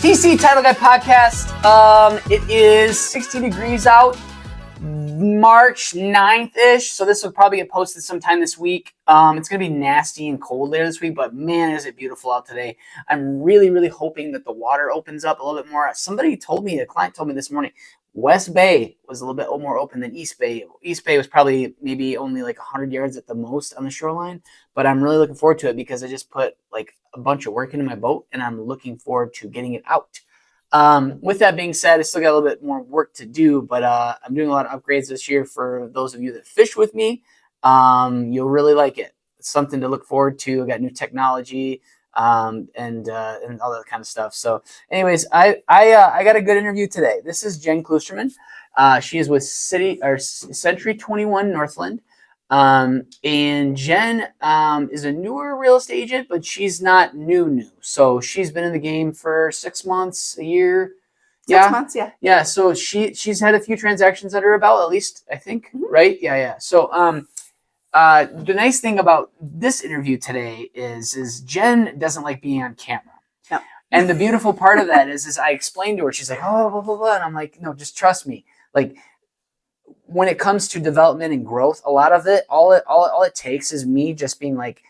TC Title Guy Podcast. It is 60 degrees out, March 9th-ish. So this will probably get posted sometime this week. It's going to be nasty and cold later this week, but man, is it beautiful out today. I'm really, really hoping that the water opens up a little bit more. A client told me this morning, West Bay was a little bit more open than East Bay. East Bay was probably maybe only like 100 yards at the most on the shoreline, but I'm really looking forward to it because I just put like a bunch of work into my boat and I'm looking forward to getting it out. With that being said, I still got a little bit more work to do, but I'm doing a lot of upgrades this year for those of you that fish with me. You'll really like it. It's something to look forward to. I got new technology. And all that kind of stuff. So anyways, I got a good interview today. This is Jen Kloosterman. She is with Century 21 Northland. And Jen is a newer real estate agent, but she's not new. So she's been in the game for 6 months, a year. 6 months, yeah. Yeah, so she's had a few transactions under her belt, at least, I think, right? Yeah. So the nice thing about this interview today is Jen doesn't like being on camera. No. And the beautiful part of that is I explained to her, she's like, oh, blah, blah, blah. And I'm like, no, just trust me. Like when it comes to development and growth, a lot of it, all it takes is me just being like,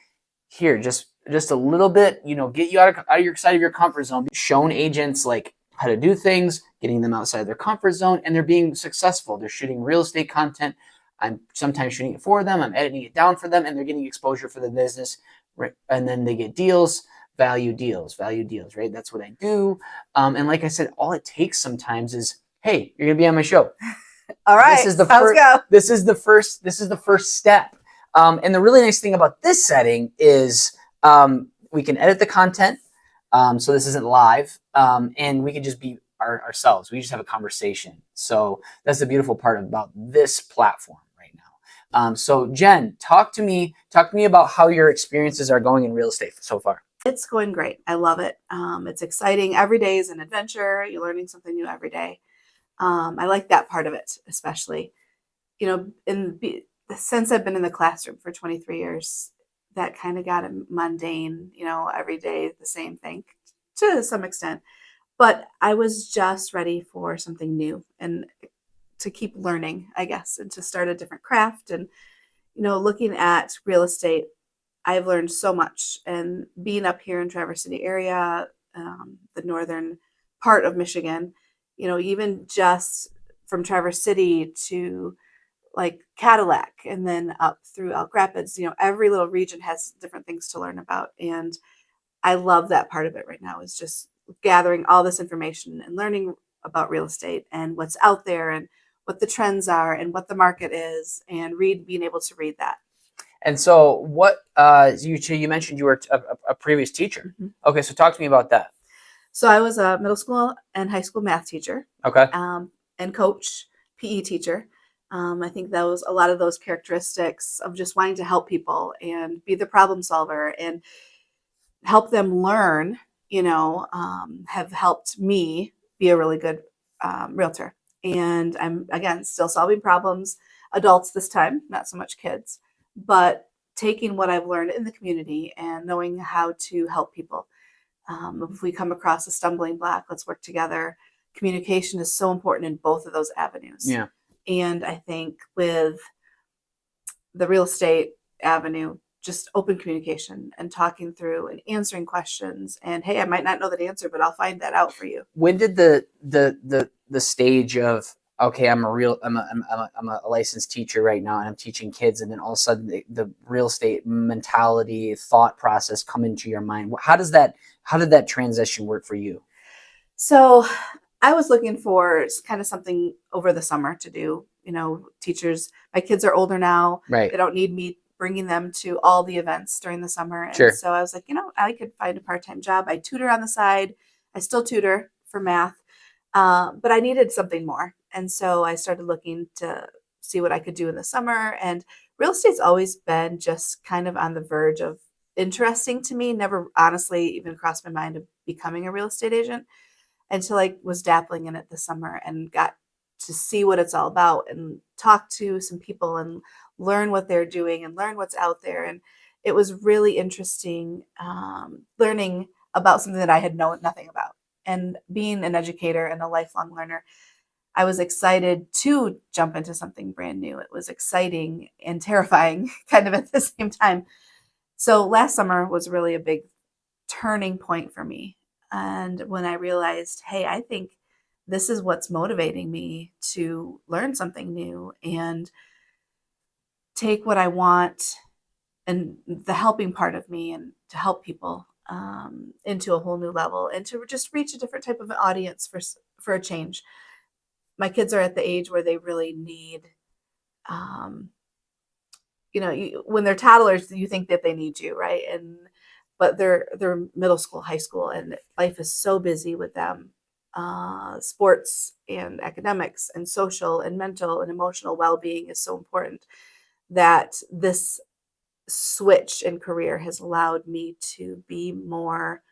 here, just a little bit, get you out of your side of your comfort zone, shown agents like how to do things, getting them outside their comfort zone, and they're being successful. They're shooting real estate content. I'm sometimes shooting it for them. I'm editing it down for them, and they're getting exposure for the business. Right? And then they get deals, value deals, right? That's what I do. And like I said, all it takes sometimes is, hey, you're going to be on my show. All right. This is the first step. And the really nice thing about this setting is we can edit the content. So this isn't live. And we can just be ourselves. We just have a conversation. So that's the beautiful part about this platform. So Jen, talk to me about how your experiences are going in real estate so far. It's going great. I love it. It's exciting. Every day is an adventure. You're learning something new every day. I like that part of it, especially, since I've been in the classroom for 23 years, that kind of got mundane, every day, the same thing to some extent, but I was just ready for something new and to keep learning, I guess, and to start a different craft. And, looking at real estate, I've learned so much. And being up here in Traverse City area, the northern part of Michigan, even just from Traverse City to like Cadillac and then up through Elk Rapids, every little region has different things to learn about. And I love that part of it right now is just gathering all this information and learning about real estate and what's out there and what the trends are and what the market is, and being able to read that. And so what, you mentioned you were a previous teacher. Mm-hmm. Okay. So talk to me about that. So I was a middle school and high school math teacher. Okay. And coach, PE teacher. I think a lot of those characteristics of just wanting to help people and be the problem solver and help them learn, have helped me be a really good realtor. And I'm, again, still solving problems, adults this time, not so much kids, but taking what I've learned in the community and knowing how to help people. If we come across a stumbling block, let's work together. Communication is so important in both of those avenues. Yeah. And I think with the real estate avenue, just open communication and talking through and answering questions. And hey, I might not know the answer, but I'll find that out for you. When did the stage of, okay, I'm a licensed teacher right now and I'm teaching kids, and then all of a sudden the real estate mentality, thought process come into your mind? How did that transition work for you? So I was looking for kind of something over the summer to do. Teachers, my kids are older now. Right. They don't need me bringing them to all the events during the summer. And sure. So I was like, I could find a part-time job. I tutor on the side. I still tutor for math, but I needed something more. And so I started looking to see what I could do in the summer. And real estate's always been just kind of on the verge of interesting to me. Never honestly even crossed my mind of becoming a real estate agent until I was dabbling in it this summer and got to see what it's all about and talk to some people and learn what they're doing and learn what's out there. And it was really interesting learning about something that I had known nothing about. And being an educator and a lifelong learner, I was excited to jump into something brand new. It was exciting and terrifying kind of at the same time. So last summer was really a big turning point for me. And when I realized, hey, I think this is what's motivating me to learn something new and take what I want and the helping part of me and to help people into a whole new level and to just reach a different type of audience for a change. My kids are at the age where they really need, when they're toddlers, you think that they need you, right? But they're middle school, high school, and life is so busy with them. Sports and academics and social and mental and emotional well-being is so important that this switch in career has allowed me to be more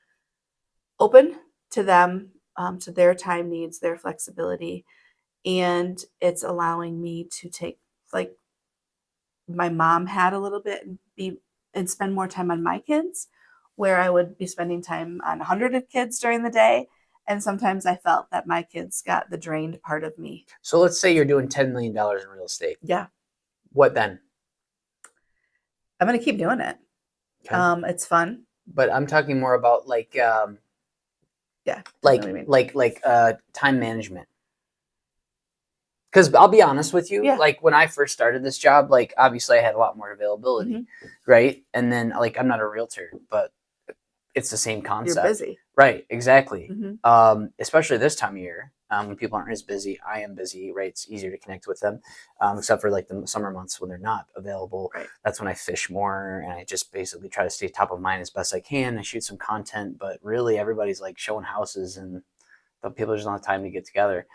open to them, to their time needs, their flexibility. And it's allowing me to take, like my mom had a little bit, and spend more time on my kids, where I would be spending time on 100 of kids during the day. And sometimes I felt that my kids got the drained part of me. So let's say you're doing $10 million in real estate. Yeah. What then? I'm going to keep doing it. Okay. It's fun. But I'm talking more about time management. Because I'll be honest with you, like when I first started this job, like obviously I had a lot more availability, right? And then I'm not a realtor, but it's the same concept. You're busy. Right, exactly. Especially this time of year, when people aren't as busy. I am busy, right? It's easier to connect with them, except for the summer months when they're not available. Right. That's when I fish more, and I just basically try to stay top of mind as best I can. I shoot some content, but really everybody's showing houses, and the people just don't have time to get together.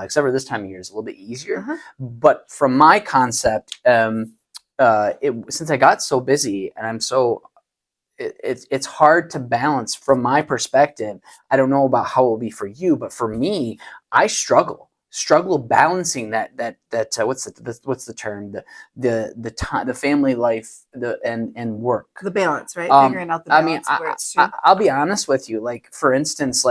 Except for this time of year is a little bit easier. But from my concept, since I got so busy and I'm so it's hard to balance from my perspective. I don't know about how it will be for you, but for me, I struggle balancing that what's the term, the time, the family life, and work, the balance, right? Figuring out the balance. I'll be honest with you. For instance,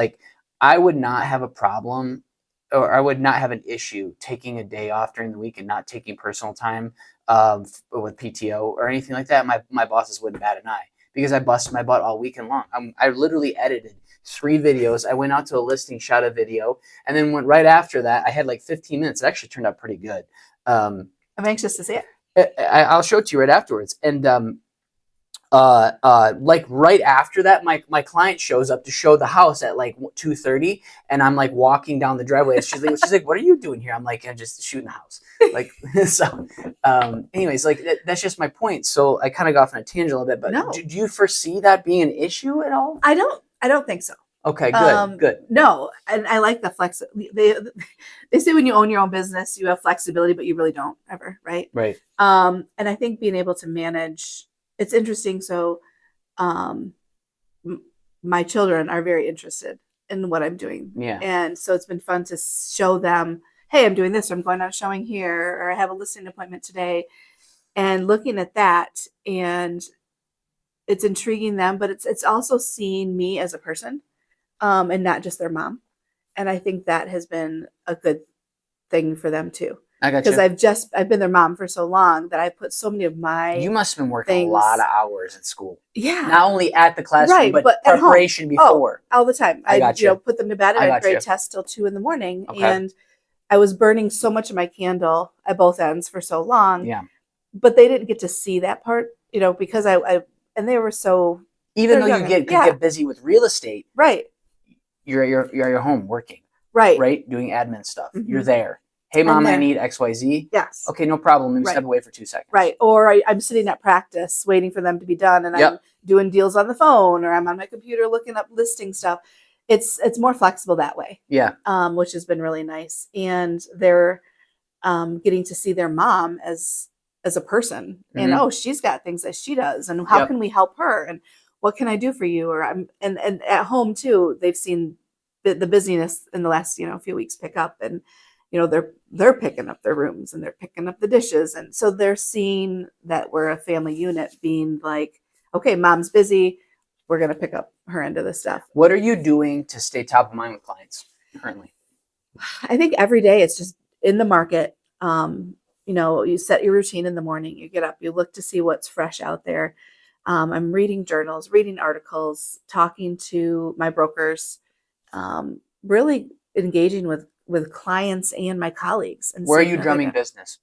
I would not have a problem, or I would not have an issue taking a day off during the week and not taking personal time with PTO or anything like that. My bosses wouldn't bat an eye, because I busted my butt all weekend long. I literally edited 3 videos. I went out to a listing, shot a video, and then went right after that. I had 15 minutes. It actually turned out pretty good. I'm anxious to see it. I'll show it to you right afterwards. And right after that, my client shows up to show the house at 2:30, and I'm walking down the driveway. She's like, "What are you doing here?" I'm like, "I'm just shooting the house." So. Anyways, that's just my point. So I kind of got off on a tangent a little bit, but no. Do you foresee that being an issue at all? I don't think so. Okay, good. No, and I like the flexibility. They say when you own your own business, you have flexibility, but you really don't ever, right? Right. And I think being able to manage. It's interesting. So my children are very interested in what I'm doing. Yeah. And so it's been fun to show them, hey, I'm doing this, or I'm going on a showing here, or I have a listing appointment today. And looking at that, and it's intriguing them, but it's also seeing me as a person, and not just their mom. And I think that has been a good thing for them too. I got you. Because I've been their mom for so long that I put so many of my You must have been working a lot of hours at school. Yeah. Not only at the classroom, but preparation before. All the time. I got you. Put them to bed, and I'd grade tests till 2 a.m. Okay. And I was burning so much of my candle at both ends for so long. Yeah. But they didn't get to see that part, because and they were so. Even though you get busy with real estate. Right. You're at your home working. Right. Right. Doing admin stuff. You're there. Hey, Mom, I need XYZ. Yes. Okay, no problem. Let me step away for 2 seconds. Right. Or I'm sitting at practice waiting for them to be done, and I'm doing deals on the phone, or I'm on my computer looking up listing stuff. It's more flexible that way. Yeah. Which has been really nice. And they're getting to see their mom as a person. And she's got things that she does, and how can we help her, and what can I do for you? Or and at home too, they've seen the busyness in the last few weeks pick up, and they're picking up their rooms, and they're picking up the dishes. And so they're seeing that we're a family unit, being like, okay, Mom's busy. we're going to pick up her end of the stuff. What are you doing to stay top of mind with clients currently? I think every day it's just in the market. You set your routine in the morning, you get up, you look to see what's fresh out there. I'm reading journals, reading articles, talking to my brokers, really engaging with clients and my colleagues. And where are you drumming business?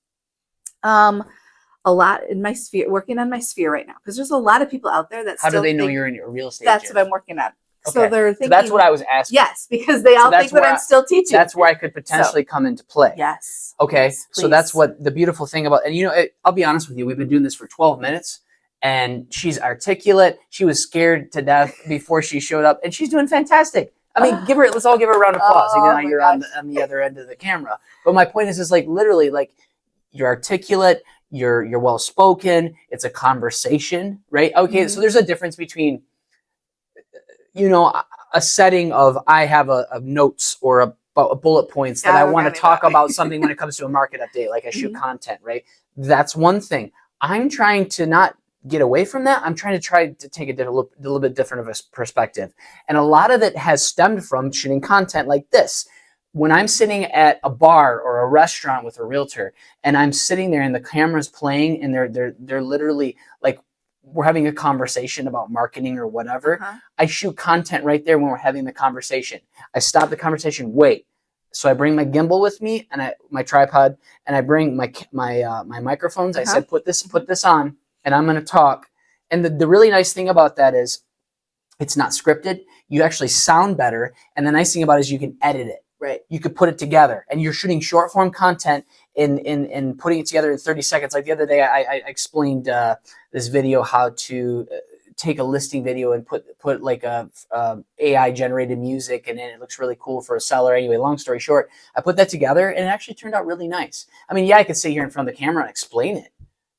A lot in my sphere, working on my sphere right now, because there's a lot of people out there that how do they know you're in your real estate? That's what I'm working on. Okay. So they're thinking. So that's what I was asking. Yes, because they all think that I'm still teaching. That's where I could potentially come into play. Yes. Okay. Yes, so that's what the beautiful thing about, and I'll be honest with you, we've been doing this for 12 minutes and she's articulate. She was scared to death before she showed up and she's doing fantastic. I mean, let's all give her a round of applause, even though you're on the other end of the camera. But my point is like literally like you're articulate, you're well spoken, it's a conversation, right? Okay, so there's a difference between a setting of I have a notes or a bullet points that I want to talk about something when it comes to a market update, like I shoot content, right? That's one thing. I'm trying to not get away from that. I'm trying to take a little bit different of a perspective. And a lot of it has stemmed from shooting content like this. When I'm sitting at a bar or a restaurant with a realtor and I'm sitting there and the camera's playing and they're literally like, we're having a conversation about marketing or whatever. I shoot content right there when we're having the conversation. I stop the conversation, wait. So I bring my gimbal with me and my tripod, and I bring my microphones. I said, put this on, and I'm going to talk. And the really nice thing about that is it's not scripted. You actually sound better. And the nice thing about it is you can edit it. Right. You could put it together, and you're shooting short form content in putting it together in 30 seconds. Like the other day, I explained this video how to take a listing video and put like a AI generated music, and then it looks really cool for a seller. Anyway, long story short, I put that together, and it actually turned out really nice. I mean, yeah, I could sit here in front of the camera and explain it,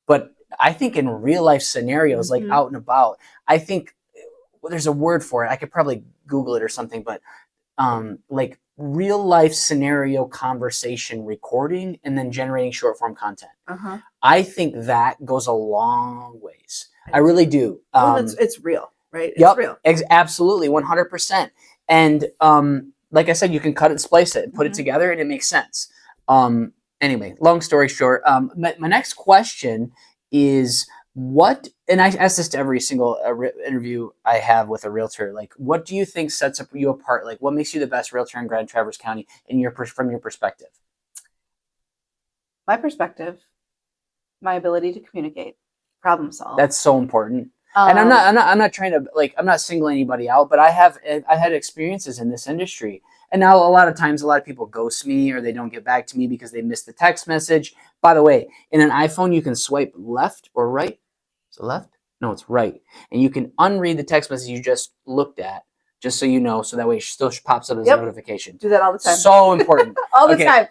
but I think in real life scenarios, like out and about, I think there's a word for it. I could probably Google it or something, but like real life scenario conversation recording and then generating short form content. I think that goes a long ways. I really do. It's real, right? It's real. Absolutely, 100%. And like I said, you can cut and splice it and put it together and it makes sense. Anyway, long story short, my next question is and I ask this to every single interview I have with a realtor, like, what do you think sets you apart? Like, what makes you the best realtor in Grand Traverse County from your perspective? My perspective, my ability to communicate, problem solve. That's so important. And I'm not trying to I'm not singling anybody out, but I had experiences in this industry. And now a lot of times, a lot of people ghost me or they don't get back to me because they missed the text message. By the way, in an iPhone, you can swipe left or right. Is it left? No, it's right. And you can unread the text message you just looked at, just so you know, so that way it still pops up as a notification. Do that all the time. So important. All the time.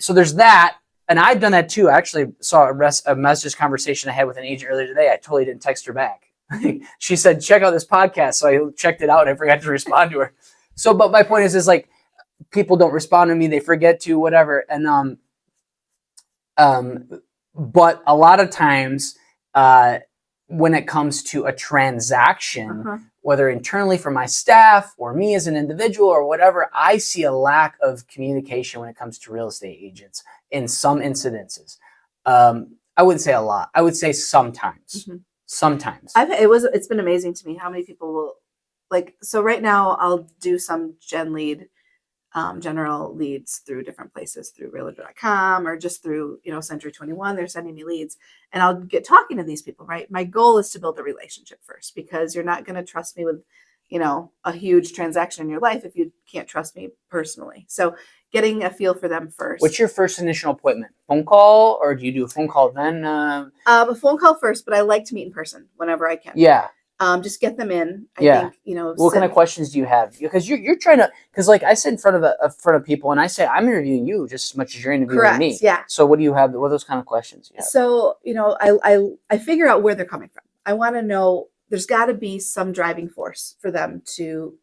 So there's that. And I've done that too. I actually saw a message conversation I had with an agent earlier today. I totally didn't text her back. She said, check out this podcast. So I checked it out and I forgot to respond to her. So, but my point is like, people don't respond to me. They forget to, whatever. And, but a lot of times, when it comes to a transaction, whether internally for my staff or me as an individual or whatever, I see a lack of communication when it comes to real estate agents in some incidences. I wouldn't say a lot. I would say sometimes. Sometimes. It's been amazing to me how many people will so right now I'll do some general leads through different places, through realtor.com or just through, Century 21. They're sending me leads and I'll get talking to these people, right? My goal is to build a relationship first, because you're not going to trust me with, a huge transaction in your life if you can't trust me personally. So getting a feel for them first. What's your first initial appointment? Phone call, or do you do a phone call then? A phone call first, but I like to meet in person whenever I can. Yeah. Just get them in. I think, what kind of questions do you have? Because you're trying to, because like I sit in front of people and I say, I'm interviewing you just as much as you're interviewing me. Yeah. So what do you have? What are those kind of questions you have? So, I figure out where they're coming from. I want to know, there's got to be some driving force for them to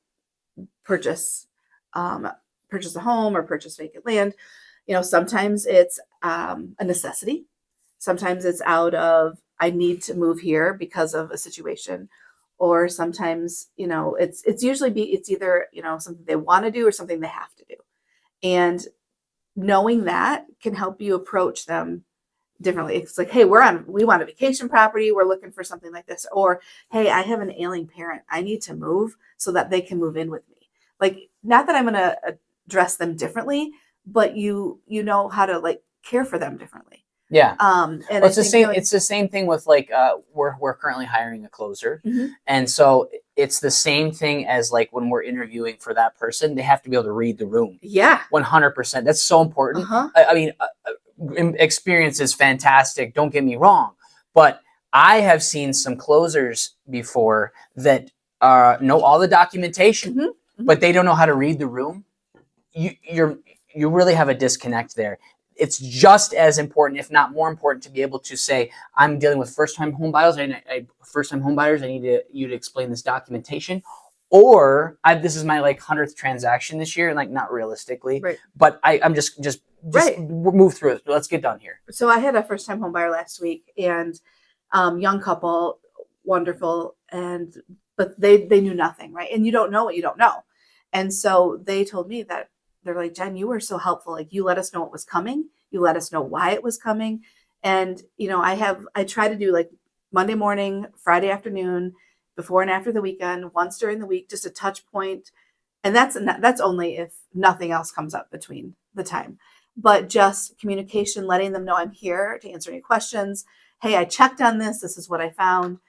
purchase a home or purchase vacant land. Sometimes it's a necessity. Sometimes it's out of, I need to move here because of a situation. or sometimes, it's usually it's either, something they want to do or something they have to do. And knowing that can help you approach them differently. It's like, hey, we want a vacation property. We're looking for something like this. Or, hey, I have an ailing parent. I need to move so that they can move in with me. Like, not that I'm going to address them differently, but you know how to like care for them differently. Yeah. And well, it's the same. It's the same thing with like we're currently hiring a closer, and so it's the same thing as like when we're interviewing for that person. They have to be able to read the room. Yeah, 100%. That's so important. I mean, experience is fantastic. Don't get me wrong, but I have seen some closers before that know all the documentation, but they don't know how to read the room. You really have a disconnect there. It's just as important, if not more important, to be able to say, I'm dealing with first-time home buyers. I need you to explain this documentation. Or this is my like 100th transaction this year, and like not realistically, right. But I'm just right. move through it. Let's get done here. So I had a first-time home buyer last week, and young couple, wonderful, but they knew nothing, right? And you don't know what you don't know. And so they told me that they're like, Jen, you were so helpful. Like, you let us know what was coming. You let us know why it was coming. And, I try to do like Monday morning, Friday afternoon, before and after the weekend, once during the week, just a touch point. And that's only if nothing else comes up between the time. But just communication, letting them know I'm here to answer any questions. Hey, I checked on this. This is what I found.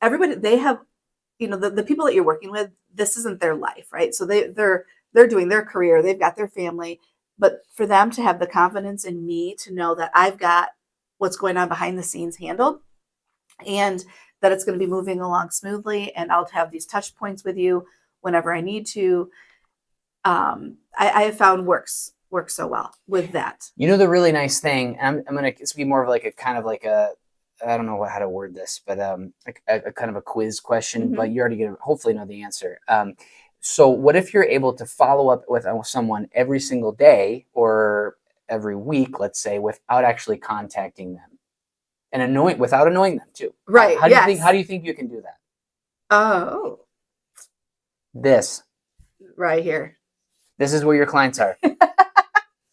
Everybody, they have, the people that you're working with, this isn't their life, right? So they're doing their career, they've got their family, but for them to have the confidence in me to know that I've got what's going on behind the scenes handled, and that it's going to be moving along smoothly, and I'll have these touch points with you whenever I need to, I have found works so well with that. The really nice thing, and I'm going to be more of like a kind of like a, I don't know how to word this, but a kind of a quiz question, but you already get hopefully know the answer. So what if you're able to follow up with someone every single day or every week, let's say, without actually contacting them, and without annoying them too? Right. How do you think you can do that? Oh. This. Right here. This is where your clients are.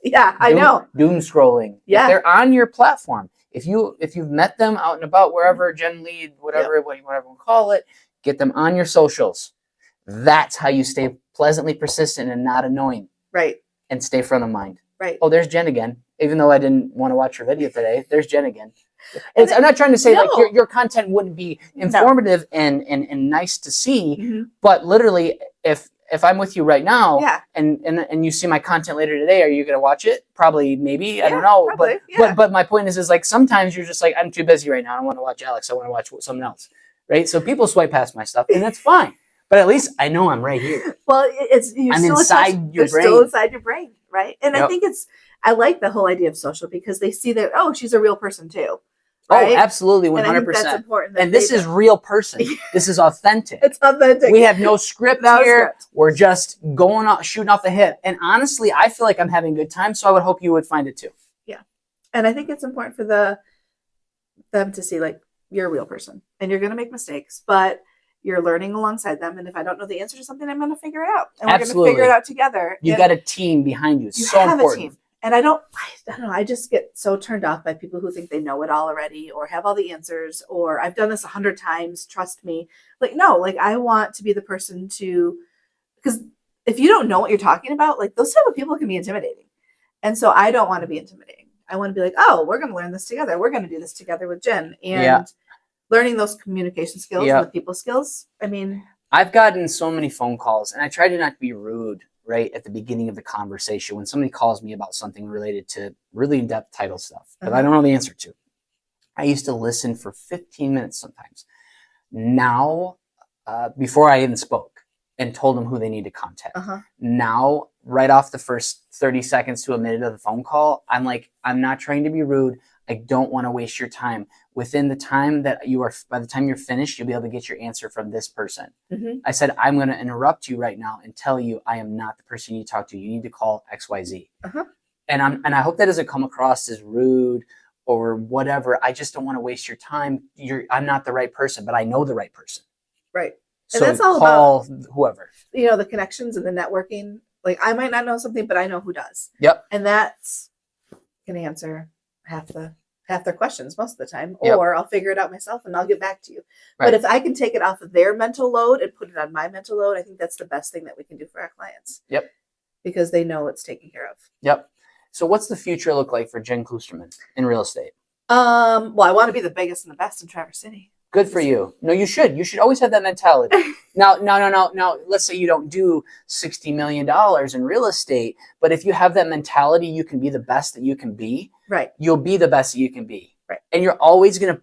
Yeah, I know. Doom scrolling. Yeah. If they're on your platform, if you've met them out and about, wherever, Jen Lead, whatever we call it, get them on your socials. That's how you stay pleasantly persistent and not annoying. Right. And stay front of mind. Right. Oh, there's Jen again. Even though I didn't want to watch her video today, there's Jen again. I'm not trying to say like your content wouldn't be informative and nice to see, but literally if I'm with you right now and you see my content later today, are you going to watch it? Probably, maybe. I don't know. Probably, but my point is like sometimes you're just like, I'm too busy right now. I don't want to watch Alex. I want to watch something else. Right? So people swipe past my stuff, and that's fine. But at least I know I'm right here. Well, I'm still inside your brain. Still inside your brain, right? And I think I like the whole idea of social because they see that, oh, she's a real person too. Right? Oh, absolutely, 100%. And I think that's important. And this is real person. This is authentic. It's authentic. We have no script here. We're just shooting off the hip. And honestly, I feel like I'm having a good time, so I would hope you would find it too. Yeah. And I think it's important for them to see like you're a real person and you're going to make mistakes, but you're learning alongside them. And if I don't know the answer to something, I'm going to figure it out. And we're going to figure it out together. You've got a team behind you. It's so important. A team. And I don't know. I just get so turned off by people who think they know it all already or have all the answers or I've done this 100 times. Trust me. Like, no, like I want to be the person because if you don't know what you're talking about, like those type of people can be intimidating. And so I don't want to be intimidating. I want to be like, oh, we're going to learn this together. We're going to do this together with Jen. And learning those communication skills and the people skills. I mean, I've gotten so many phone calls and I try to not be rude right at the beginning of the conversation when somebody calls me about something related to really in-depth title stuff that I don't know the answer to. I used to listen for 15 minutes sometimes. Now, before I even spoke and told them who they need to contact. Now, right off the first 30 seconds to a minute of the phone call, I'm like, I'm not trying to be rude. I don't want to waste your time. Within the time that by the time you're finished, you'll be able to get your answer from this person. I said, I'm going to interrupt you right now and tell you I am not the person you need to talk to. You need to call XYZ. And I hope that doesn't come across as rude or whatever. I just don't want to waste your time. I'm not the right person, but I know the right person. Right. So And that's all call whoever. the connections and the networking. Like I might not know something, but I know who does. Yep. And that's can answer half their questions most of the time, Yep. or I'll figure it out myself and I'll get back to you. Right. But if I can take it off of their mental load and put it on my mental load, I think that's the best thing that we can do for our clients. Yep. Because they know it's taken care of. Yep. So what's the future look like for Jen Kloosterman in real estate? Well, I want to be the biggest and the best in Traverse City. Good for you. No, you should. You should always have that mentality. Now, let's say you don't do $60 million in real estate, but if you have that mentality, you can be the best that you can be. Right. You'll be the best that you can be. Right. And you're always going to,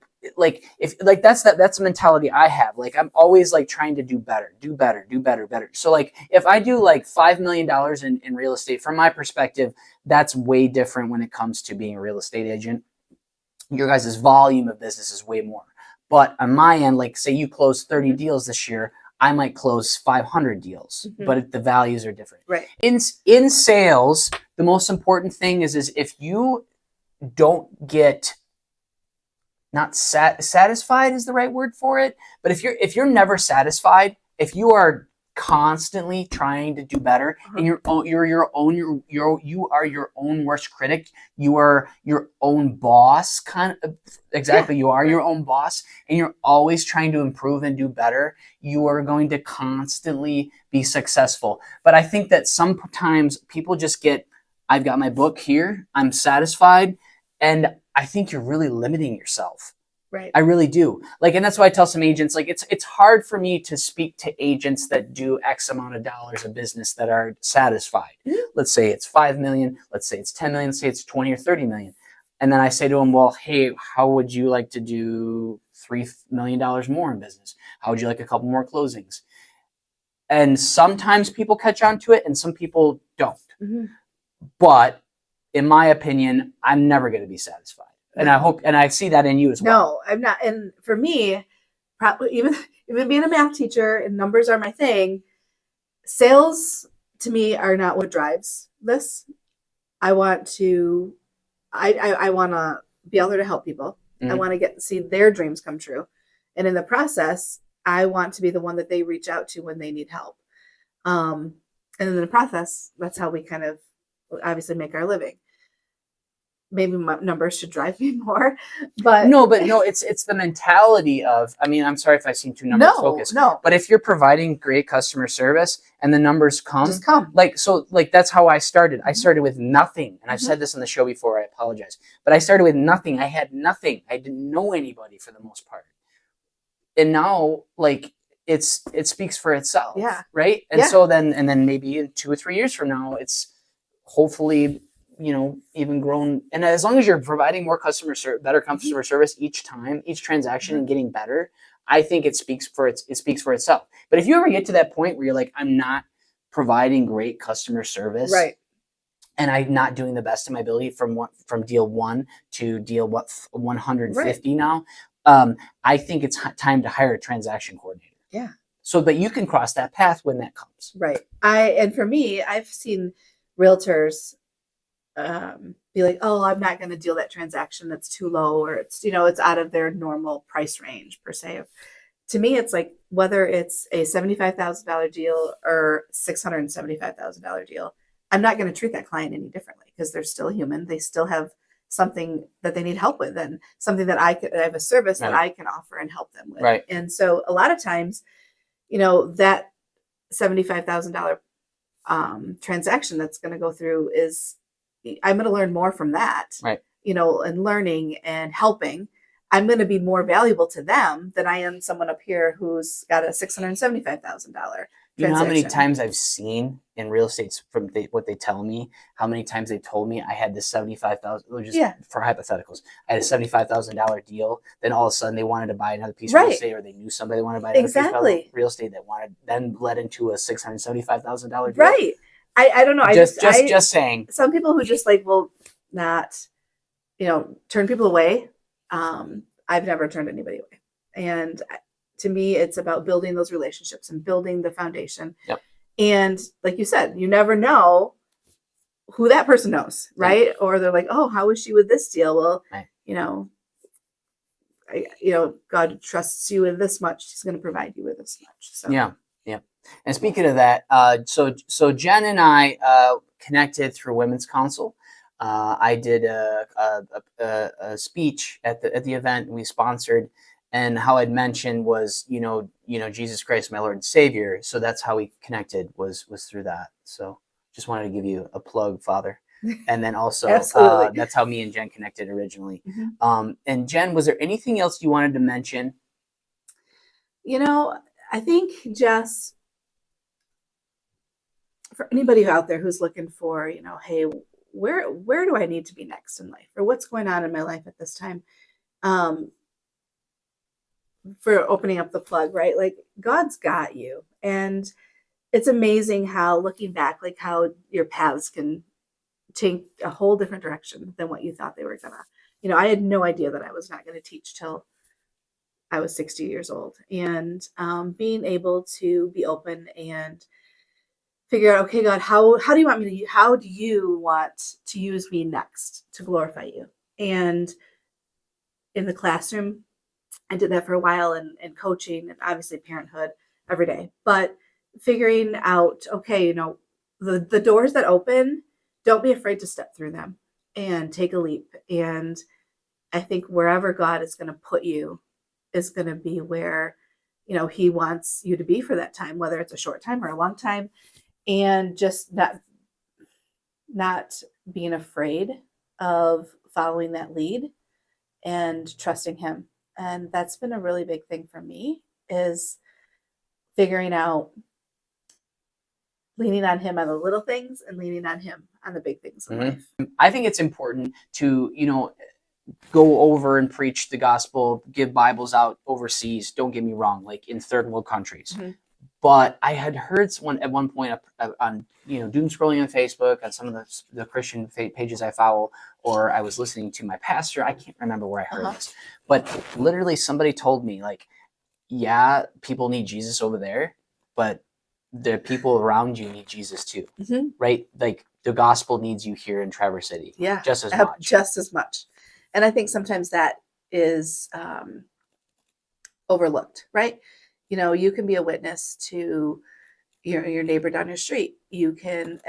that's the mentality I have. Like, I'm always like trying to do better. So like, if I do like $5 million in real estate, from my perspective, that's way different when it comes to being a real estate agent. Your guys' volume of business is way more. But on my end, like say you close 30 deals this year, I might close 500 deals, but the values are different. Right. In sales, the most important thing is if you don't get not satisfied is the right word for it, but if you're never satisfied, if you are constantly trying to do better and you are your own worst critic, you are your own boss, you are your own boss, and you're always trying to improve and do better, you are going to constantly be successful. But I think that sometimes people just get, I've got my book here, I'm satisfied, and I think you're really limiting yourself. Right. I really do. Like, and that's why I tell some agents, like, it's hard for me to speak to agents that do X amount of dollars of business that are satisfied. Mm-hmm. Let's say it's 5 million. Let's say it's 10 million. Let's say it's 20 or 30 million. And then I say to them, well, hey, how would you like to do $3 million more in business? How would you like a couple more closings? And sometimes people catch on to it and some people don't. Mm-hmm. But in my opinion, I'm never going to be satisfied. And I hope, and I see that in you as well. No, I'm not. And for me, probably even being a math teacher and numbers are my thing, sales to me are not what drives this. I want to be out there to help people. Mm-hmm. I want to see their dreams come true. And in the process, I want to be the one that they reach out to when they need help. And in the process, that's how we kind of obviously make our living. Maybe my numbers should drive me more, but no, it's the mentality of, I mean, I'm sorry if I seem too numbers focused. No. But if you're providing great customer service and the numbers just come. Like that's how I started. I started with nothing. And I've said this on the show before, I apologize. But I started with nothing. I had nothing. I didn't know anybody for the most part. And now, like, it speaks for itself. Yeah. Right? And so then maybe in 2 or 3 years from now, it's hopefully, even grown. And as long as you're providing more better customer service each transaction and getting better, I think it speaks for itself. But if you ever get to that point where you're like, I'm not providing great customer service, right, and I'm not doing the best of my ability from deal 1 to deal 150 now, I think it's time to hire a transaction coordinator. Yeah. So that you can cross that path when that comes. Right. And for me, I've seen realtors be like, oh, I'm not going to deal that transaction. That's too low, or it's out of their normal price range per se. To me, it's like whether it's a $75,000 deal or $675,000 deal, I'm not going to treat that client any differently because they're still human. They still have something that they need help with, and something that I have a service that I can offer and help them with. Right. And so a lot of times, that $75,000 transaction that's going to go through is, I'm going to learn more from that, right? And learning and helping. I'm going to be more valuable to them than I am someone up here who's got a $675,000. You know how many times I've seen in real estate from what they tell me, how many times they told me I had this $75,000, for hypotheticals, I had a $75,000 deal. Then all of a sudden they wanted to buy another piece of real estate, or they knew somebody wanted to buy another piece of real estate that then led into a $675,000 deal. Right. I don't know. Just saying. Some people who just will not, turn people away. I've never turned anybody away. And to me, it's about building those relationships and building the foundation. Yep. And like you said, you never know who that person knows, right? Or they're like, oh, how was she with this deal? Well, right. God trusts you with this much. He's going to provide you with this much. So Yeah. And speaking of that, so Jen and I connected through Women's Council. I did a speech at the event we sponsored, and how I'd mentioned was Jesus Christ, my Lord and Savior. So that's how we connected was through that. So just wanted to give you a plug, Father. And then also that's how me and Jen connected originally. And Jen, was there anything else you wanted to mention? I think just for anybody out there who's looking for, hey, where do I need to be next in life, or what's going on in my life at this time? For opening up the plug, right? Like, God's got you. And it's amazing how, looking back, like how your paths can take a whole different direction than what you thought they were gonna. I had no idea that I was not going to teach till I was 60 years old. And being able to be open and figure out, okay, God, how do you want me to, how do you want to use me next to glorify you? And in the classroom, I did that for a while, and coaching, and obviously parenthood every day, but figuring out, okay, the doors that open, don't be afraid to step through them and take a leap. And I think wherever God is going to put you is going to be where, he wants you to be for that time, whether it's a short time or a long time. And just not being afraid of following that lead and trusting him. And that's been a really big thing for me, is figuring out leaning on him on the little things and leaning on him on the big things in life. I think it's important to, go over and preach the gospel, give Bibles out overseas. Don't get me wrong, like in third world countries. But I had heard someone at one point on, doom scrolling on Facebook, on some of the Christian pages I follow, or I was listening to my pastor. I can't remember where I heard this, but literally somebody told me, like, yeah, people need Jesus over there, but the people around you need Jesus too, right? Like, the gospel needs you here in Traverse City, just as much. And I think sometimes that is overlooked, right? You can be a witness to your neighbor down your street. You can,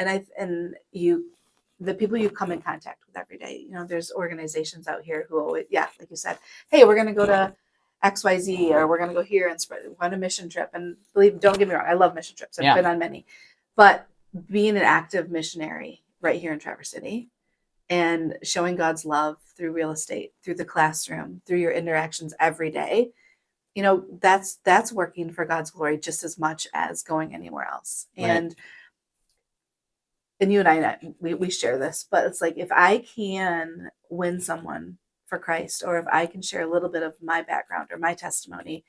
the people you come in contact with every day. There's organizations out here who always, like you said, hey, we're going to go to XYZ, or we're going to go here and run a mission trip. And don't get me wrong, I love mission trips. I've been on many, but being an active missionary right here in Traverse City and showing God's love through real estate, through the classroom, through your interactions every day, that's working for God's glory just as much as going anywhere else. Right. And you and I, we share this, but it's like, if I can win someone for Christ, or if I can share a little bit of my background or my testimony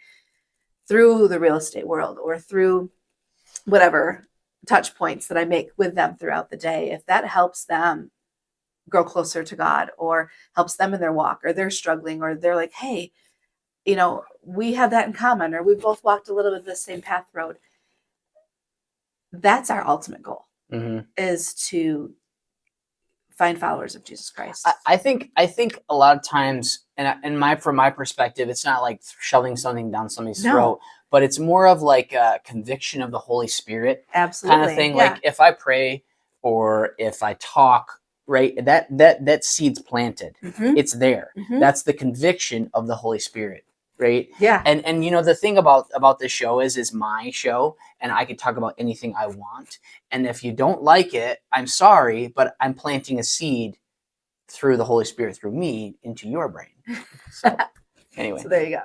through the real estate world, or through whatever touch points that I make with them throughout the day, if that helps them grow closer to God, or helps them in their walk, or they're struggling, or they're like, hey, we have that in common, or we've both walked a little bit of the same path road. That's our ultimate goal, is to find followers of Jesus Christ. I think a lot of times, and from my perspective, it's not like shoving something down somebody's throat, but it's more of like a conviction of the Holy Spirit, absolutely, kind of thing. Like, if I pray or if I talk, right, that seed's planted. It's there. That's the conviction of the Holy Spirit. Right. Yeah. And the thing about this show is my show, and I can talk about anything I want. And if you don't like it, I'm sorry, but I'm planting a seed through the Holy Spirit, through me, into your brain. So anyway. So there you go.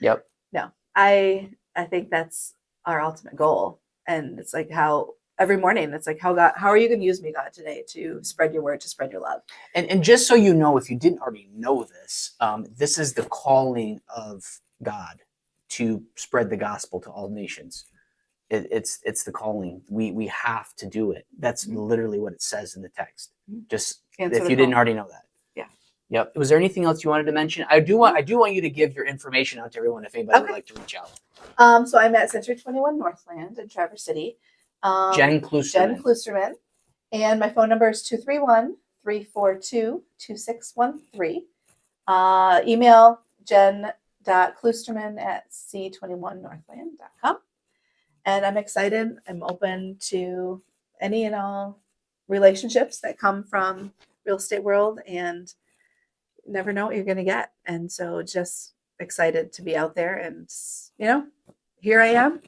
Yep. No, I think that's our ultimate goal. And it's like, how every morning, it's like, how are you going to use me, God, today to spread your word, to spread your love? And just so you know, if you didn't already know this, this is the calling of God to spread the gospel to all nations. It's the calling. We have to do it. That's literally what it says in the text. Just if you didn't already know that. Yeah. Yep. Was there anything else you wanted to mention? I do want you to give your information out to everyone if anybody would like to reach out. So I'm at Century 21 Northland in Traverse City. Jen Kloosterman. And my phone number is 231-342-2613. Email Jen Kloosterman at c21northland.com. And I'm excited. I'm open to any and all relationships that come from real estate world, and never know what you're going to get. And so just excited to be out there, and here I am,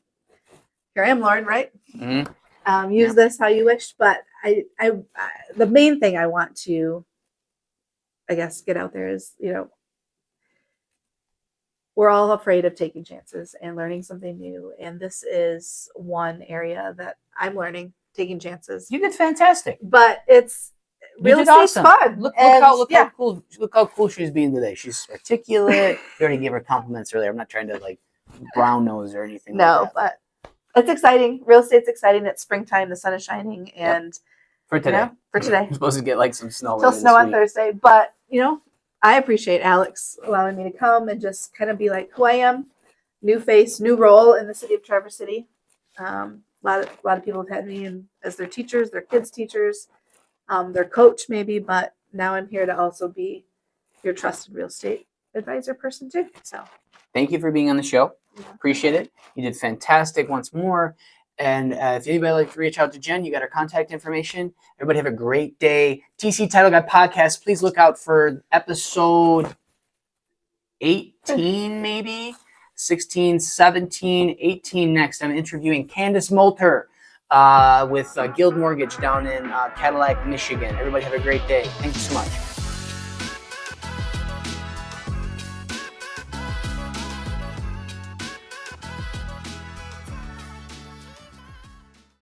Lord, right? Mm-hmm. Use this how you wish. But I the main thing I want to, I guess, get out there is, we're all afraid of taking chances and learning something new. And this is one area that I'm learning, taking chances. You did fantastic. But it's real estate's awesome. fun. Look how cool she's being today. She's articulate. You already gave her compliments earlier. I'm not trying to like brown nose or anything. No, like that. But it's exciting. Real estate's exciting. It's springtime. The sun is shining, and for today, we're supposed to get like some snow. Till snow on Thursday, but I appreciate Alex allowing me to come and just kind of be like who I am, new face, new role in the city of Traverse City. A lot of people have had me in as their teachers, their kids' teachers, their coach maybe, but now I'm here to also be your trusted real estate advisor person too. So thank you for being on the show. Appreciate it. You did fantastic once more. And if anybody would like to reach out to Jen, you got her contact information. Everybody have a great day. TC Title Guy Podcast. Please look out for episode 18, maybe 16, 17, 18 next. I'm interviewing Candace Moulter with Guild Mortgage down in Cadillac, Michigan. Everybody have a great day. Thank you so much.